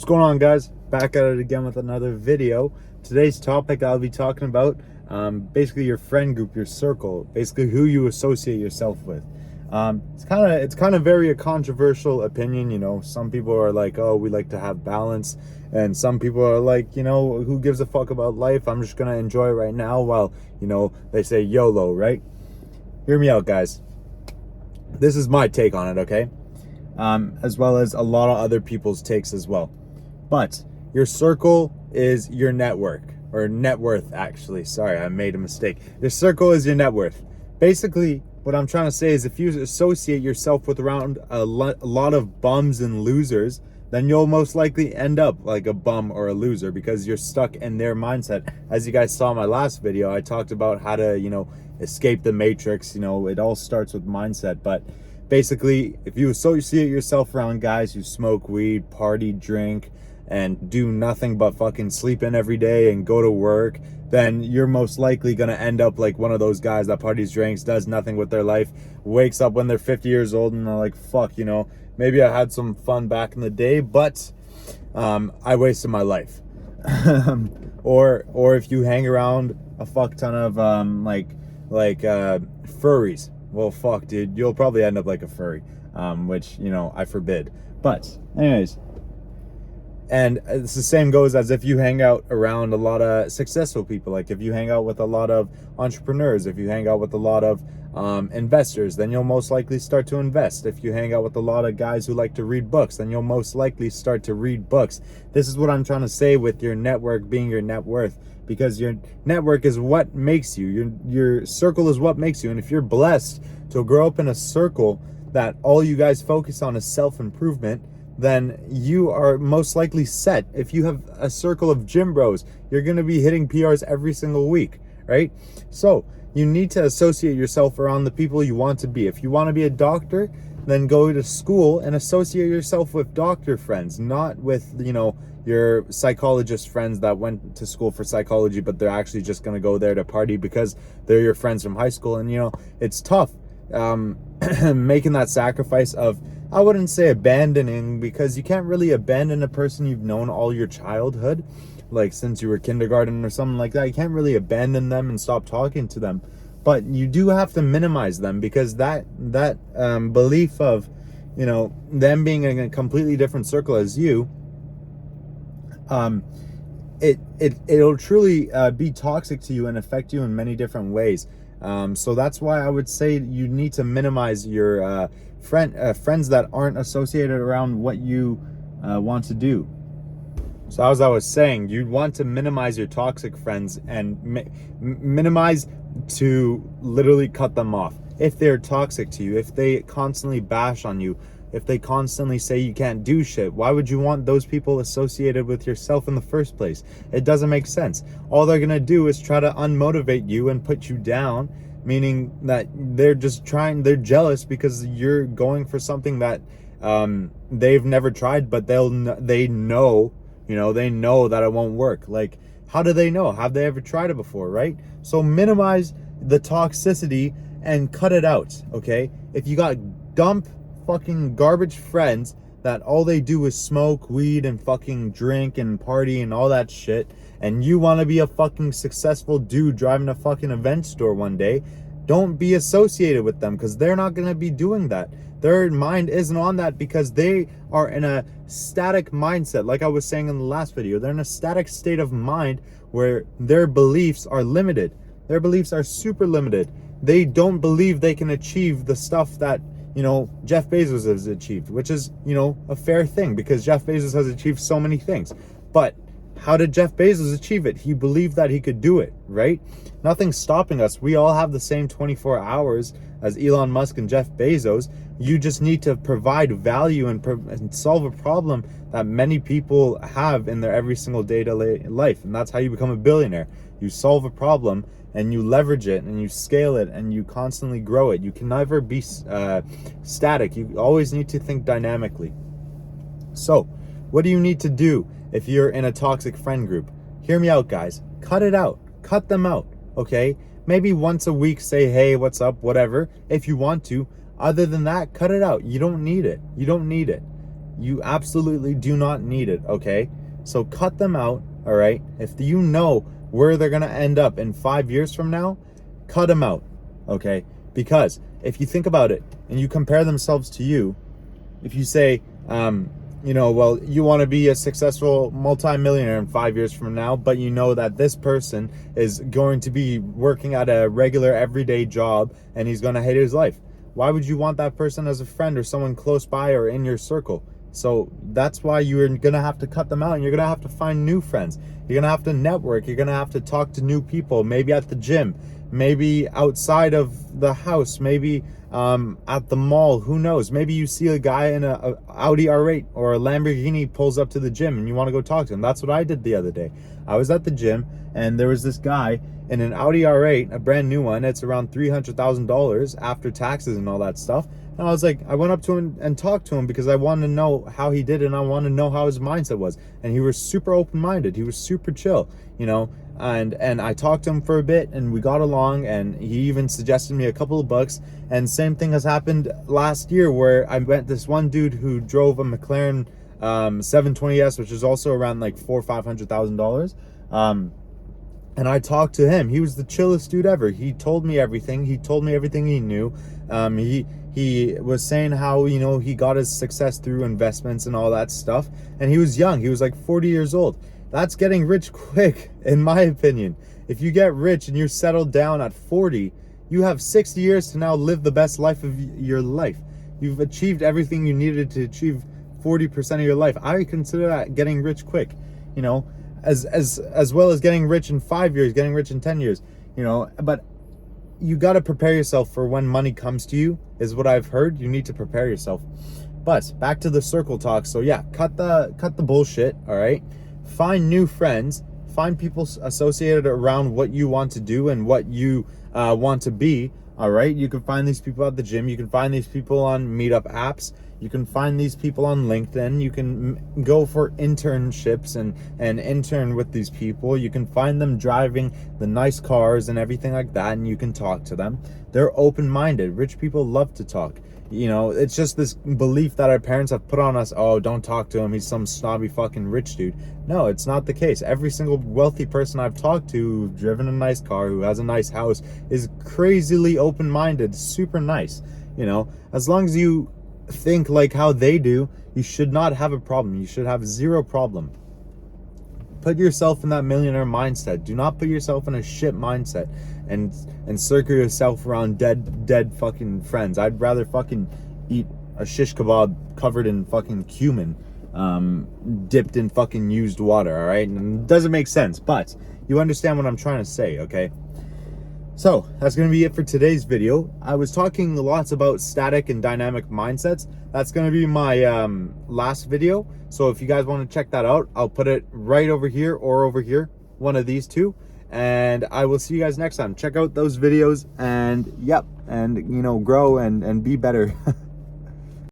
What's going on, guys? Back at it again with another video. Today's topic I'll be talking about basically your friend group, your circle, basically who you associate yourself with. It's kind of very a controversial opinion. You know, some people are like, oh, we like to have balance, and some people are like, you know, who gives a fuck about life? I'm just gonna enjoy right now, while, you know, they say YOLO, right? Hear me out, guys. This is my take on it, okay? As well as a lot of other people's takes as well. But your circle is your network, or net worth, actually. Sorry, I made a mistake. Your circle is your net worth. Basically, what I'm trying to say is if you associate yourself with around a lot of bums and losers, then you'll most likely end up like a bum or a loser because you're stuck in their mindset. As you guys saw in my last video, I talked about how to, you know, escape the matrix. You know, it all starts with mindset. But basically, if you associate yourself around guys who smoke weed, party, drink, and do nothing but fucking sleep in every day and go to work, then you're most likely going to end up like one of those guys that parties, drinks, does nothing with their life, wakes up when they're 50 years old and they're like, fuck, you know, maybe I had some fun back in the day, but I wasted my life. or if you hang around a fuck ton of furries, well, fuck, dude, you'll probably end up like a furry, which, you know, I forbid. But anyways, and it's the same goes as if you hang out around a lot of successful people. Like if you hang out with a lot of entrepreneurs, if you hang out with a lot of investors, then you'll most likely start to invest. If you hang out with a lot of guys who like to read books, then you'll most likely start to read books. This is what I'm trying to say with your network being your net worth, because your network is what makes you. Your circle is what makes you. And if you're blessed to grow up in a circle that all you guys focus on is self-improvement, then you are most likely set. If you have a circle of gym bros, you're going to be hitting PRs every single week, right? So you need to associate yourself around the people you want to be. If you want to be a doctor, then go to school and associate yourself with doctor friends, not with, you know, your psychologist friends that went to school for psychology, but they're actually just going to go there to party because they're your friends from high school. And, you know, it's tough making that sacrifice of, I wouldn't say abandoning, because you can't really abandon a person you've known all your childhood, like since you were kindergarten or something like that. You can't really abandon them and stop talking to them, but you do have to minimize them, because that belief of, you know, them being in a completely different circle as you, it'll truly be toxic to you and affect you in many different ways. So that's why I would say you need to minimize your friends that aren't associated around what you want to do. So as I was saying, you want to minimize your toxic friends and minimize to literally cut them off. If they're toxic to you, if they constantly bash on you, if they constantly say you can't do shit, why would you want those people associated with yourself in the first place? It doesn't make sense. All they're gonna do is try to unmotivate you and put you down, meaning that they're jealous because you're going for something that they've never tried, but they know that it won't work. Like, how do they know? Have they ever tried it before, right? So minimize the toxicity and cut it out, okay? If you got dump fucking garbage friends that all they do is smoke weed and fucking drink and party and all that shit, and you want to be a fucking successful dude driving a fucking event store one day, don't be associated with them, because they're not going to be doing that. Their mind isn't on that, because they are in a static mindset. Like I was saying in the last video, they're in a static state of mind where their beliefs are limited. Their beliefs are super limited. They don't believe they can achieve the stuff that, you know, Jeff Bezos has achieved, which is, you know, a fair thing, because Jeff Bezos has achieved so many things. But how did Jeff Bezos achieve it? He believed that he could do it, right? Nothing's stopping us. We all have the same 24 hours as Elon Musk and Jeff Bezos. You just need to provide value and solve a problem that many people have in their every single day-to-day life. And that's how you become a billionaire. You solve a problem and you leverage it and you scale it and you constantly grow it. You can never be static. You always need to think dynamically. So what do you need to do if you're in a toxic friend group? Hear me out, guys. Cut it out. Cut them out, okay? Maybe once a week say, hey, what's up, whatever, if you want to. Other than that, cut it out. You don't need it. You don't need it. You absolutely do not need it, okay? So cut them out, all right? If you know where they're gonna end up in 5 years from now, cut them out, okay? Because if you think about it and you compare themselves to you, if you say, well, you want to be a successful multimillionaire in 5 years from now, but you know that this person is going to be working at a regular everyday job and he's going to hate his life. Why would you want that person as a friend or someone close by or in your circle? So that's why you're going to have to cut them out, and you're going to have to find new friends. You're going to have to network. You're going to have to talk to new people, maybe at the gym, maybe outside of the house, maybe at the mall. Who knows? Maybe you see a guy in a Audi R8 or a Lamborghini pulls up to the gym and you want to go talk to him. That's what I did the other day. I was at the gym and there was this guy in an Audi R8, a brand new one. It's around $300,000 after taxes and all that stuff. And I was like, I went up to him and talked to him because I wanted to know how he did and I wanted to know how his mindset was. And he was super open-minded. He was super chill, and I talked to him for a bit and we got along, and he even suggested me a couple of books. And same thing has happened last year where I met this one dude who drove a McLaren 720S, which is also around like $400,000 or $500,000. And I talked to him. He was the chillest dude ever. He told me everything. He told me everything he knew. He was saying how, he got his success through investments and all that stuff. And he was young. He was like 40 years old. That's getting rich quick, in my opinion. If you get rich and you're settled down at 40, you have 60 years to now live the best life of your life. You've achieved everything you needed to achieve 40% of your life. I consider that getting rich quick, as well as getting rich in 5 years, getting rich in 10 years, but you got to prepare yourself for when money comes to you, is what I've heard. You need to prepare yourself. But back to the circle talk. So yeah, cut the bullshit, all right? Find new friends, find people associated around what you want to do and what you want to be, all right? You can find these people at the gym. You can find these people on meetup apps. You can find these people on LinkedIn. You can go for internships and intern with these people. You can find them driving the nice cars and everything like that, and you can talk to them. They're open-minded. Rich people love to talk. It's just this belief that our parents have put on us. Oh, don't talk to him. He's some snobby fucking rich dude. No, it's not the case. Every single wealthy person I've talked to who's driven a nice car, who has a nice house, is crazily open-minded, super nice. As long as you think like how they do, you should not have a problem. You should have zero problem. Put yourself in that millionaire mindset. Do not put yourself in a shit mindset and circle yourself around dead fucking friends. I'd rather fucking eat a shish kebab covered in fucking cumin, dipped in fucking used water, all right? And it doesn't make sense, but you understand what I'm trying to say, okay? So that's going to be it for today's video. I was talking lots about static and dynamic mindsets. That's going to be my last video. So if you guys want to check that out, I'll put it right over here or over here, one of these two. And I will see you guys next time. Check out those videos and grow and be better.